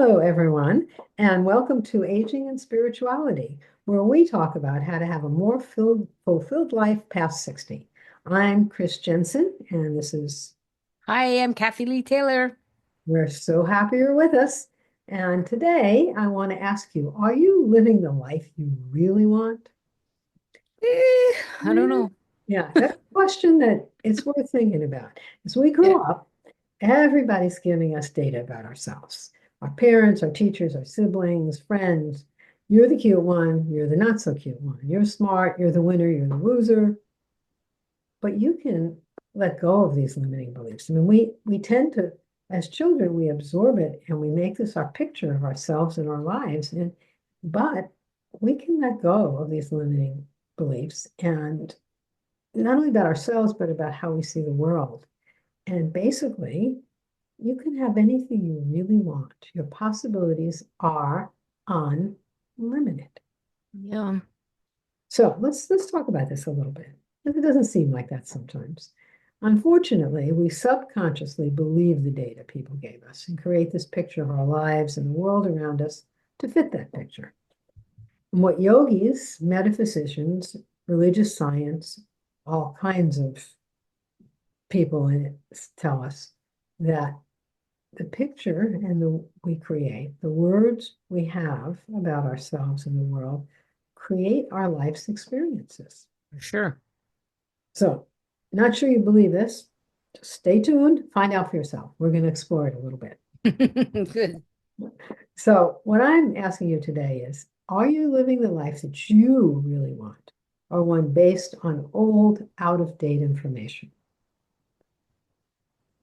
Hello, everyone, and welcome to Aging and Spirituality, where we talk about how to have a more fulfilled life past 60. I'm Chris Jensen, and Hi, I'm Kathy Lee Taylor. we're so happy you're with us. And today I want to ask you, are you living the life you really want? I don't Yeah, know. yeah, that's a question that it's worth thinking about. As we Yeah, grow up, everybody's giving us data about ourselves. Our parents, our teachers, our siblings, friends. You're the cute one, you're the not so cute one. You're smart, you're the winner, you're the loser. But you can let go of these limiting beliefs. I mean, we tend to, as children, we absorb it and we make this our picture of ourselves and our lives. But we can let go of these limiting beliefs and not only about ourselves, but about how we see the world. And basically, you can have anything you really want. Your possibilities are unlimited. yeah, So let's talk about this a little bit. It doesn't seem like that sometimes. Unfortunately, we subconsciously believe the data people gave us and create this picture of our lives and the world around us to fit that picture. And what yogis, metaphysicians, religious science, all kinds of people in it tell us that the picture and the we create, the words we have about ourselves and the world create our life's experiences. for sure. So, not sure you believe this. Just stay tuned, find out for yourself. We're going to explore it a little bit. Good. So, what I'm asking you today is, are you living the life that you really want, or one based on old, out of date information?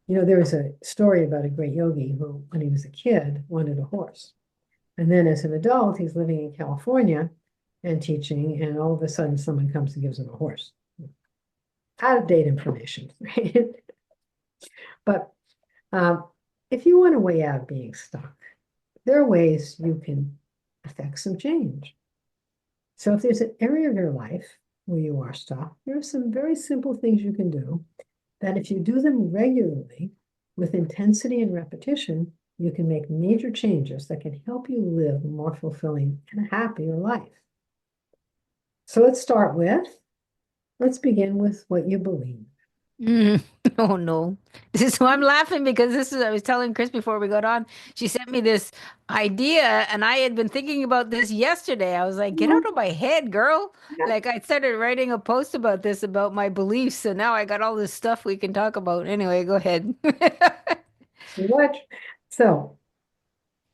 There was a story about a great yogi who, when he was a kid, wanted a horse. And then as an adult, he's living in California and teaching, and all of a sudden someone comes and gives him a horse. Out of date information, right? But um, if you want a way out of being stuck, there are ways you can affect some change. So if there's an area of your life where you are stuck, there are some very simple things you can do that if you do them regularly with intensity and repetition, you can make major changes that can help you live a more fulfilling and a happier life. So let's begin with what you believe. Mm. Oh no. This is why I'm laughing because I was telling Chris before we got on, she sent me this idea and I had been thinking about this yesterday. I was like, get out Mhm. of my head, girl. Yeah, Like I started writing a post about this, about my beliefs. So now I got all this stuff we can talk about. Anyway, go ahead. what? So,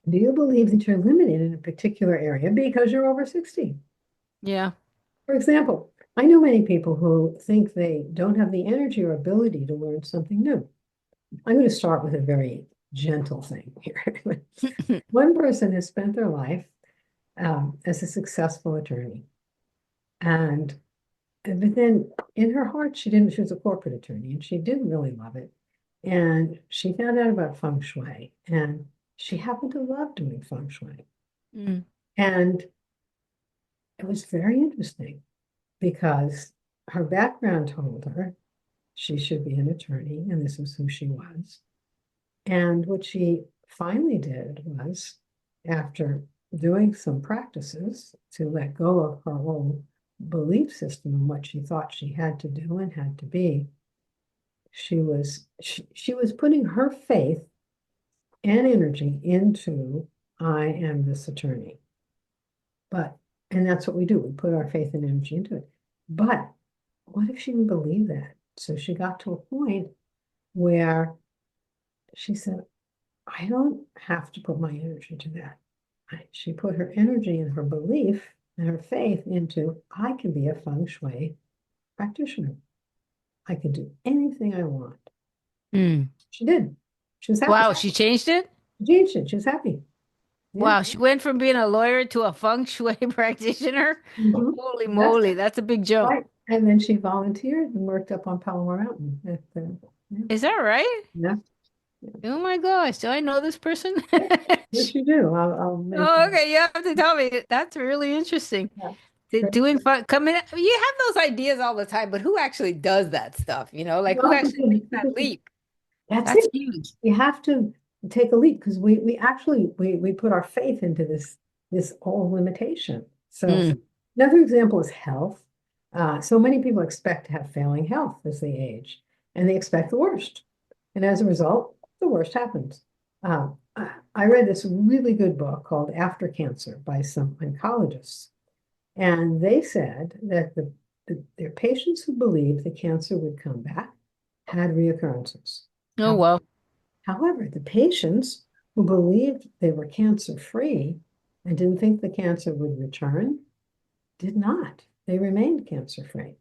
do you believe that you're limited in a particular area because you're over 60? Yeah. For example, I know many people who think they don't have the energy or ability to learn something new. I'm going to start with a very gentle thing here. One person has spent their life as a successful attorney, and but then in her heart, she was a corporate attorney and she didn't really love it. And she found out about feng shui and she happened to love doing feng shui. Mm. And it was very interesting because her background told her she should be an attorney and this is who she was. And what she finally did was, after doing some practices to let go of her whole belief system and what she thought she had to do and had to be, she was putting her faith and energy into I am this attorney. But and that's what we do. We put our faith and energy into it. But what if she didn't believe that? So she got to a point where she said, I don't have to put my energy to that. She put her energy and her belief and her faith into I can be a feng shui practitioner. I can do anything I want. Mm. She did. She was happy. Wow, she changed it? She changed it. She was happy. Yeah. Wow, she went from being a lawyer to a feng shui practitioner. Mhm. Holy That's moly, that's a big jump. right. And then she volunteered and worked up on Palomar Mountain. Yeah. Is that right? Yeah. Oh my gosh, do I know this person? Yeah. Yes, you do. I'll Oh, mention. okay, you have to tell me. That's really interesting. Yeah. Doing fun, coming, you have those ideas all the time, but who actually does that stuff? Like who Well, actually makes that leap? that's That's it. huge. You have to. take a leap because we actually we put our faith into this whole limitation. So Mm. another example is health. So many people expect to have failing health as they age, and they expect the worst. And as a result, the worst happens. I read this really good book called After Cancer by some oncologists, and they said that their patients who believed the cancer would come back had reoccurrences. Oh, well. However, the patients who believed they were cancer-free and didn't think the cancer would return did not. They remained cancer-free.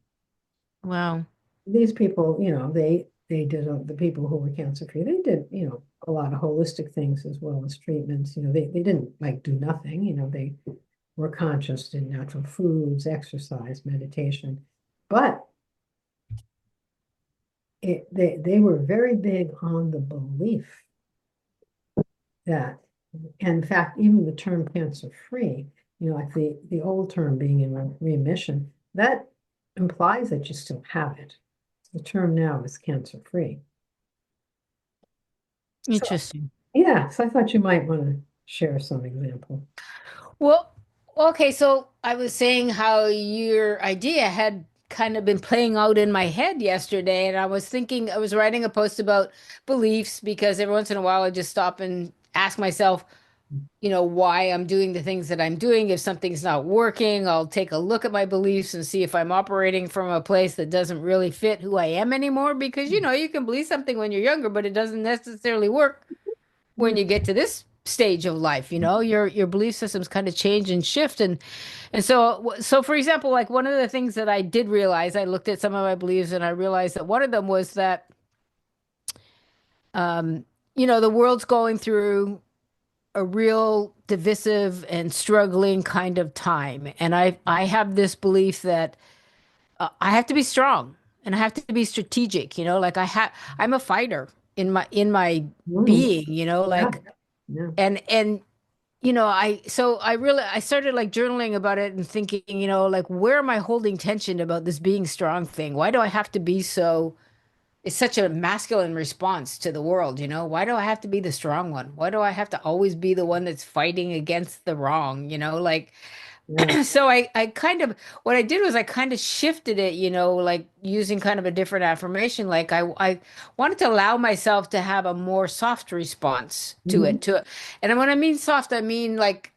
Wow. These people, they did the people who were cancer-free, they did, a lot of holistic things as well as treatments. They didn't like do nothing, they were conscious, did natural foods, exercise, meditation. But they were very big on the belief that, and in fact, even the term cancer-free, like the old term being in remission, that implies that you still have it. The term now is cancer-free. So Interesting. yeah, so I thought you might want to share some example. Well, okay, so I was saying how your idea had kind of been playing out in my head yesterday, and I was thinking, I was writing a post about beliefs because every once in a while I just stop and ask myself, why I'm doing the things that I'm doing. If something's not working, I'll take a look at my beliefs and see if I'm operating from a place that doesn't really fit who I am anymore. Because, you can believe something when you're younger, but it doesn't necessarily work Yeah. when you get to this stage of life. Your belief systems kind of change and shift. And so for example, like one of the things that I did realize, I looked at some of my beliefs and I realized that one of them was that, um, the world's going through a real divisive and struggling kind of time. And I have this belief that I have to be strong and I have to be strategic, like I'm a fighter in my Mm, being, yeah, like yeah. and I started like journaling about it and thinking, like where am I holding tension about this being strong thing? Why do I have to be so it's such a masculine response to the world, Why do I have to be the strong one? Why do I have to always be the one that's fighting against the wrong, Like, Yeah. so I kind of, what I did was I kind of shifted it, like using kind of a different affirmation. Like I wanted to allow myself to have a more soft response to Mhm. and when I mean soft, I mean like,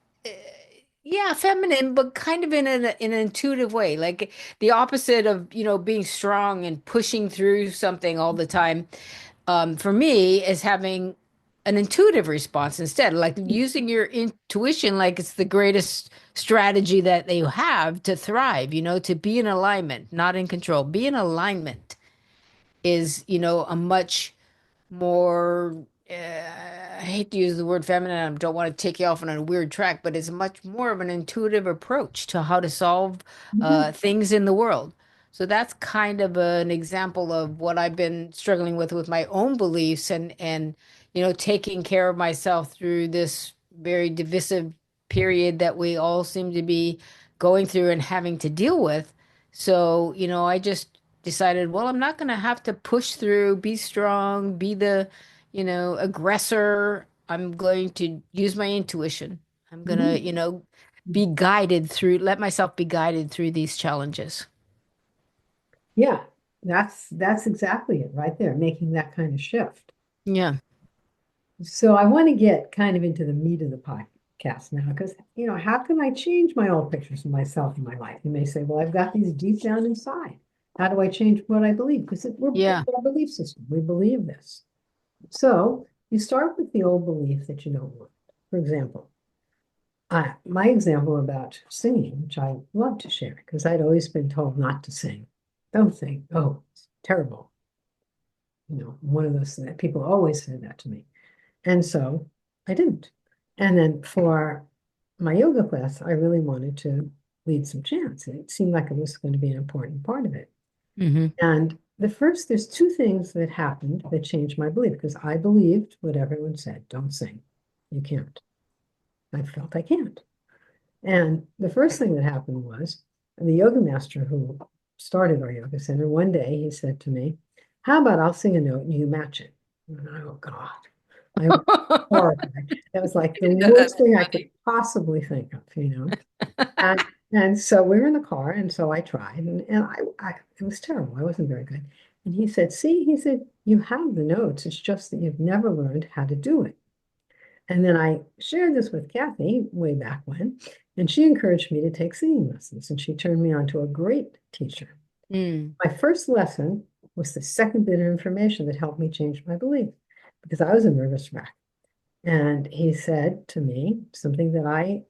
yeah, feminine, but kind of in an intuitive way, like the opposite of, being strong and pushing through something all the time. For me, is having an intuitive response instead, like using your intuition like it's the greatest strategy that they have to thrive, to be in alignment, not in control. Be in alignment is, a much more I hate to use the word feminine. I don't want to take you off on a weird track, but it's much more of an intuitive approach to how to solve Mhm. things in the world. So that's kind of an example of what I've been struggling with my own beliefs and taking care of myself through this very divisive period that we all seem to be going through and having to deal with. So, I just decided, well, I'm not going to have to push through, be strong, be the aggressor. I'm going to use my intuition. I'm going to, Mhm. be guided through, let myself be guided through these challenges. Yeah, that's exactly it right there, making that kind of shift. Yeah. So I want to get kind of into the meat of the podcast now, because how can I change my old pictures of myself in my life? You may say, well, I've got these deep down inside. How do I change what I believe? Because it's Yeah. our belief system. We believe this. So you start with the old belief that you don't want. For example, my example about singing, which I love to share, because I'd always been told not to sing. Don't sing. Oh, it's terrible. One of those that people always said that to me. And so I didn't. And then for my yoga class, I really wanted to lead some chants. It seemed like it was going to be an important part of it. Hmm. And there's two things that happened that changed my belief because I believed what everyone said, don't sing. You can't. I felt I can't. And the first thing that happened was the yoga master who started our yoga center, one day he said to me, how about I'll sing a note and you match it? And I, oh God. I was horrified. That was like the No, that's worst thing I could funny. possibly think of, you know. And so we were in the car, and so I tried, and I it was terrible. I wasn't very good. And he said, "See," he said, "you have the notes. It's just that you've never learned how to do it." And then I shared this with Kathy way back when, and she encouraged me to take singing lessons, and she turned me on to a great teacher. Mm. My first lesson was the second bit of information that helped me change my belief because I was a nervous wreck. And he said to me something that I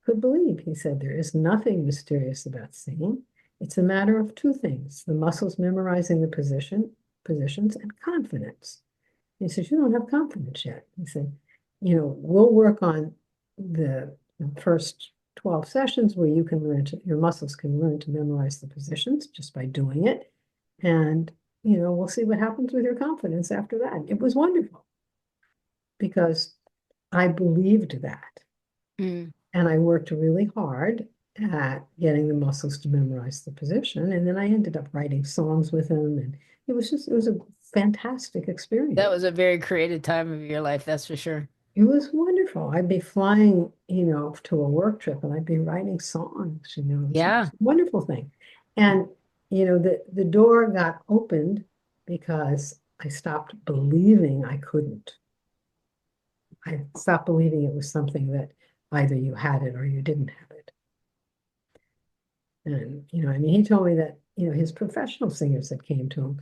could believe. He said, "There is nothing mysterious about singing. It's a matter of two things, the muscles memorizing the positions and confidence." He says, "You don't have confidence yet." He said, "We'll work on the first 12 sessions where you can learn your muscles can learn to memorize the positions just by doing it. And, we'll see what happens with your confidence after that." It was wonderful because I believed that. Mm. And I worked really hard at getting the muscles to memorize the position. And then I ended up writing songs with him. And it was a fantastic experience. That was a very creative time of your life, that's for sure. It was wonderful. I'd be flying, to a work trip and I'd be writing songs, It was Yeah. a wonderful thing. And, the door got opened because I stopped believing I couldn't. I stopped believing it was something that either you had it or you didn't have it. And, he told me that, his professional singers that came to him,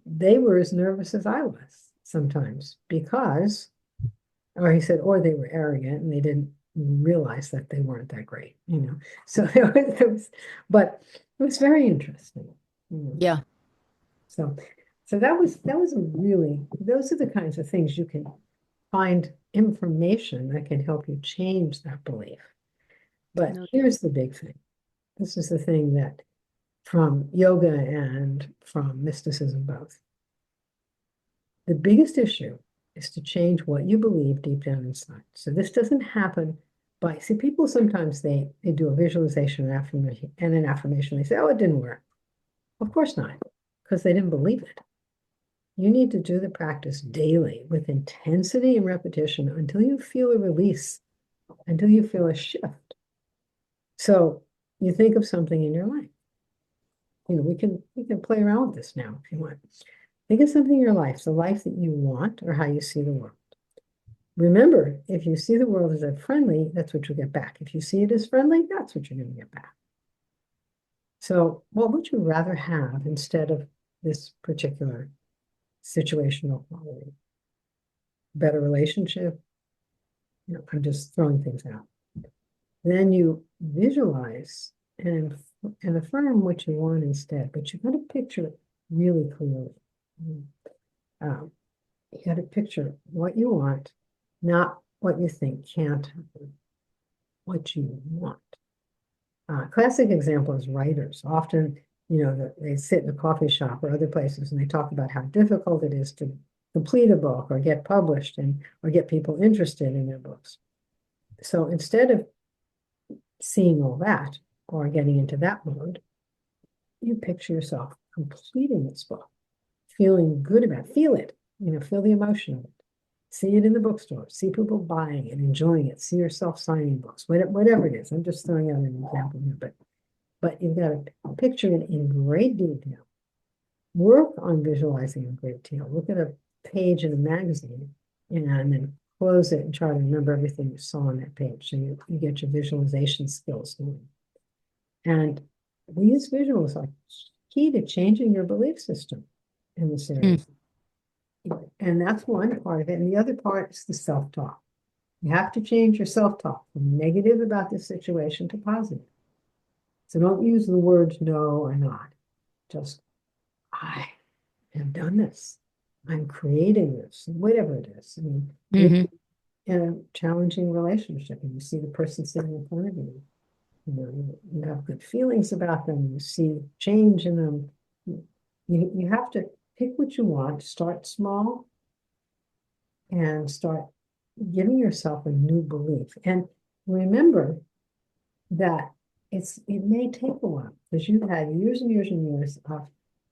they were as nervous as I was sometimes because, or he said, or they were arrogant and they didn't realize that they weren't that great. So but it was very interesting. you know. Yeah. So, so that was a really, those are the kinds of things you can find information that can help you change that belief. But No. here's the big thing. This is the thing that from yoga and from mysticism both. The biggest issue is to change what you believe deep down inside. So this doesn't happen by, see, people sometimes they do a visualization and an affirmation. They say, "Oh, it didn't work." Of course not, because they didn't believe it. You need to do the practice daily with intensity and repetition until you feel a release, until you feel a shift. So you think of something in your life. We can play around with this now if you want. Think of something in your life, the life that you want or how you see the world. Remember, if you see the world as a friendly, that's what you'll get back. If you see it as friendly, that's what you're going to get back. So what would you rather have instead of this particular situational quality? Better relationship? I'm just throwing things out. Then you visualize and affirm what you want instead, but you got to picture it really clearly. Um, you got to picture what you want, not what you think can't happen, what you want. Classic example is writers. Often, they sit in a coffee shop or other places and they talk about how difficult it is to complete a book or get published or get people interested in their books. So instead of seeing all that or getting into that mode, you picture yourself completing this book, feeling good about it, feel it, feel the emotion of it. See it in the bookstore, see people buying and enjoying it, see yourself signing books, whatever it is. I'm just throwing out an example here, but you've got to picture it in great detail. Work on visualizing in great detail. Look at a page in a magazine and then close it and try to remember everything you saw on that page. So you get your visualization skills going. And these visuals are key to changing your belief system in this area. And that's one part of it. And the other part is the self-talk. You have to change your self-talk from negative about this situation to positive. So don't use the words no or not. Just, I have done this. I'm creating this, whatever it is. I mean, Mm-hmm. in a challenging relationship, and you see the person sitting in front of you, you have good feelings about them, you see change in them. You have to pick what you want, start small, and start giving yourself a new belief. And remember that it may take a while because you've had years and years and years of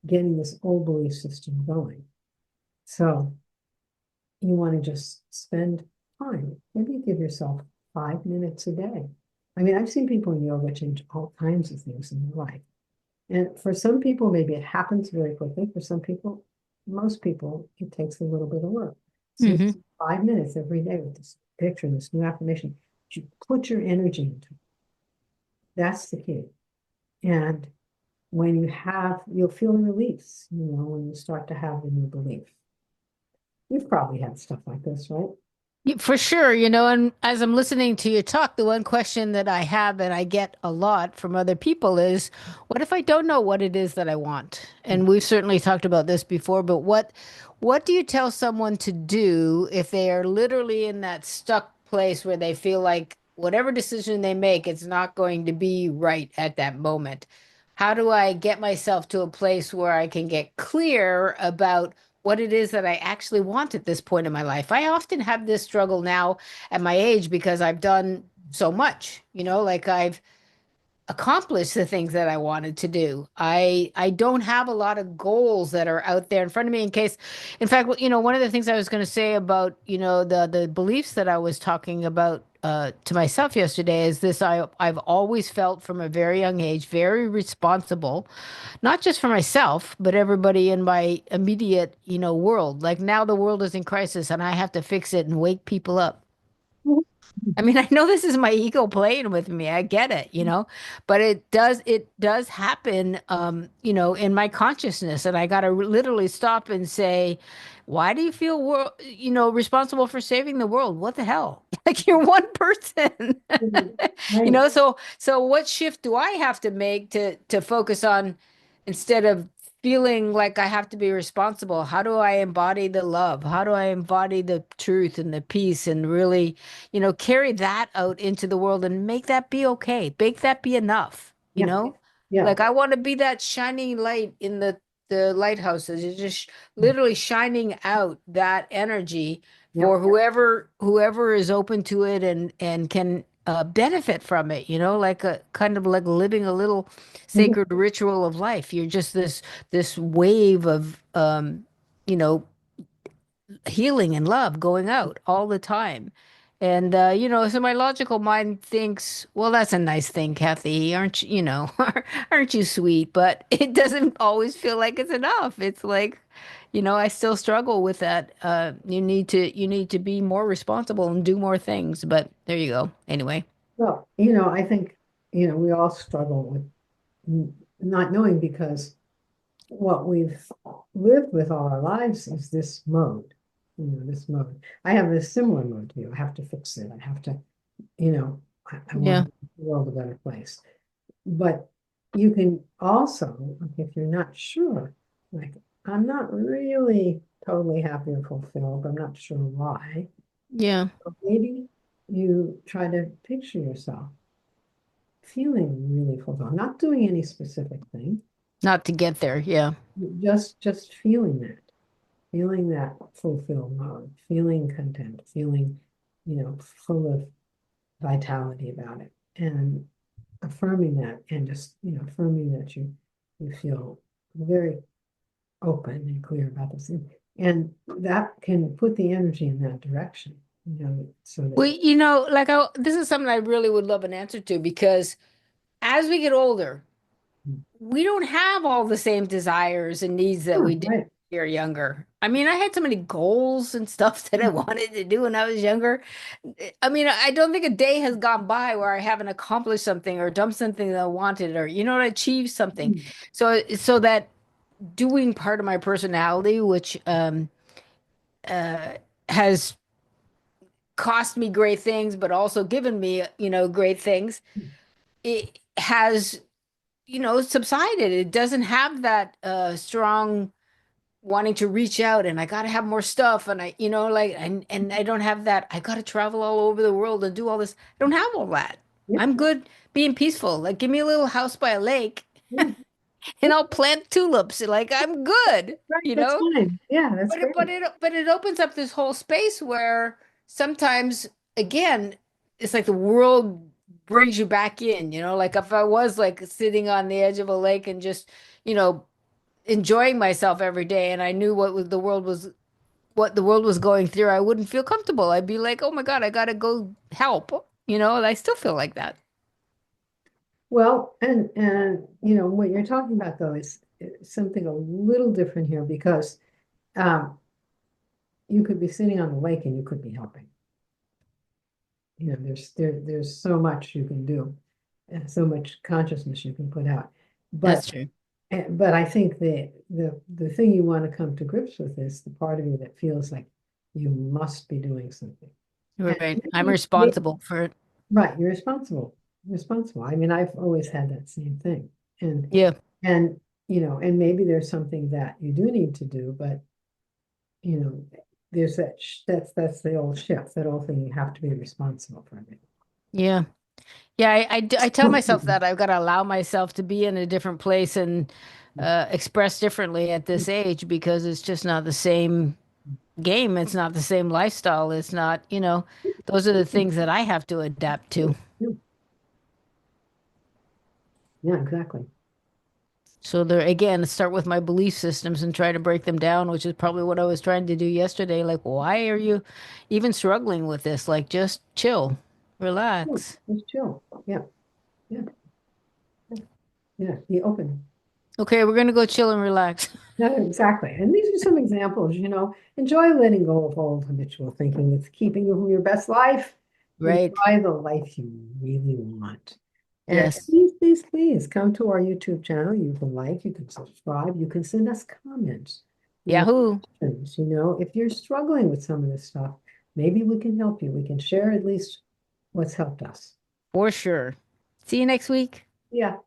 getting this old belief system going. So, you want to just spend time. Maybe give yourself 5 minutes a day. I mean, I've seen people in yoga change all kinds of things in their life. And for some people, maybe it happens very quickly. For some people, most people, it takes a little bit of work. So Hmm. it's 5 minutes every day with this picture, this new affirmation. You put your energy into it. That's the key. And when you have, you'll feel a release, when you start to have the new belief. You've probably had stuff like this, right? For sure, and as I'm listening to you talk, the one question that I have and I get a lot from other people is, what if I don't know what it is that I want? And we've certainly talked about this before, but what do you tell someone to do if they are literally in that stuck place where they feel like whatever decision they make, it's not going to be right at that moment? How do I get myself to a place where I can get clear about what it is that I actually want at this point in my life? I often have this struggle now at my age because I've done so much, like I've accomplish the things that I wanted to do. I don't have a lot of goals that are out there in front of me in case, in fact, one of the things I was going to say about, the beliefs that I was talking about to myself yesterday is this. I've always felt from a very young age very responsible, not just for myself, but everybody in my immediate, world. Like now the world is in crisis and I have to fix it and wake people up. I mean, I know this is my ego playing with me. I get it, but it does happen, in my consciousness. And I got to literally stop and say, why do you feel, responsible for saving the world? What the hell? Like you're one person. Right. So what shift do I have to make to focus on instead of feeling like I have to be responsible? How do I embody the love? How do I embody the truth and the peace and really, carry that out into the world and make that be okay? Make that be enough, Yeah. Yeah. Like I want to be that shining light in the lighthouses. It's just literally shining out that energy Yeah. for whoever is open to it and can benefit from it, like a kind of like living a little Mhm. sacred ritual of life. You're just this wave of you know healing and love going out all the time. And so my logical mind thinks, well, that's a nice thing, Kathy. Aren't you, aren't you sweet? But it doesn't always feel like it's enough. It's like, I still struggle with that. You need to be more responsible and do more things. But there you go. Anyway. Well, I think, we all struggle with not knowing because what we've lived with all our lives is this mode, this mode. I have a similar mode to you. I have to fix it. I have to, I want Yeah. to make the world a better place. But you can also, if you're not sure, like, I'm not really totally happy or fulfilled, I'm not sure why. Yeah. So maybe you try to picture yourself feeling really fulfilled, not doing any specific thing, Not to get there. Yeah. just feeling that fulfilled mode, feeling content, feeling, full of vitality about it, and affirming that, and just, affirming that you feel very open and clear about this thing. And that can put the energy in that direction, so that Well, like this is something I really would love an answer to because as we get older, we don't have all the same desires and needs that yeah, we did right. when we were younger. I mean, I had so many goals and stuff that I wanted to do when I was younger. I mean, I don't think a day has gone by where I haven't accomplished something or done something that I wanted or, achieved something. So that doing part of my personality, which uh, has cost me great things, but also given me, great things, it has, subsided. It doesn't have that strong wanting to reach out and I got to have more stuff and like and I don't have that I got to travel all over the world and do all this. I don't have all that. Yeah, I'm good being peaceful. Like give me a little house by a lake yeah, yeah, and I'll plant tulips. Like I'm good, right, that's fine. Yeah, that's But it but great. it but it opens up this whole space where sometimes again it's like the world brings you back in, like if I was like sitting on the edge of a lake and just, you know, enjoying myself every day and I knew what the world was what the world was going through, I wouldn't feel comfortable. I'd be like, oh my God, I gotta go help. And I still feel like that. Well, and what you're talking about though is something a little different here because um, you could be sitting on the lake and you could be helping. There's so much you can do, and so much consciousness you can put out. But That's true. but I think the thing you want to come to grips with is the part of you that feels like you must be doing something. And Right. I'm maybe, responsible for it. right, you're responsible. I mean, I've always had that same thing. And Yeah. and and maybe there's something that you do need to do, but you know, there's that's the old shift, that old thing, you have to be responsible for it. Yeah. Yeah. I tell myself that I've got to allow myself to be in a different place and express differently at this age because it's just not the same game. It's not the same lifestyle. It's not, those are the things that I have to adapt to. Yeah, exactly. So there again, start with my belief systems and try to break them down, which is probably what I was trying to do yesterday. Like, why are you even struggling with this? Like, just chill, Yeah, relax. just chill. Yeah, yeah, yeah. Be open. Okay, we're gonna go chill and relax. Yeah, exactly. And these are some examples, enjoy letting go of old habitual thinking. It's keeping you from your best life. Right. Enjoy the life you really want. And Yes. please come to our YouTube channel. You can like, you can subscribe, you can send us comments, Yahoo. questions. If you're struggling with some of this stuff, maybe we can help you. We can share at least what's helped us. For sure. See you next week. Yeah.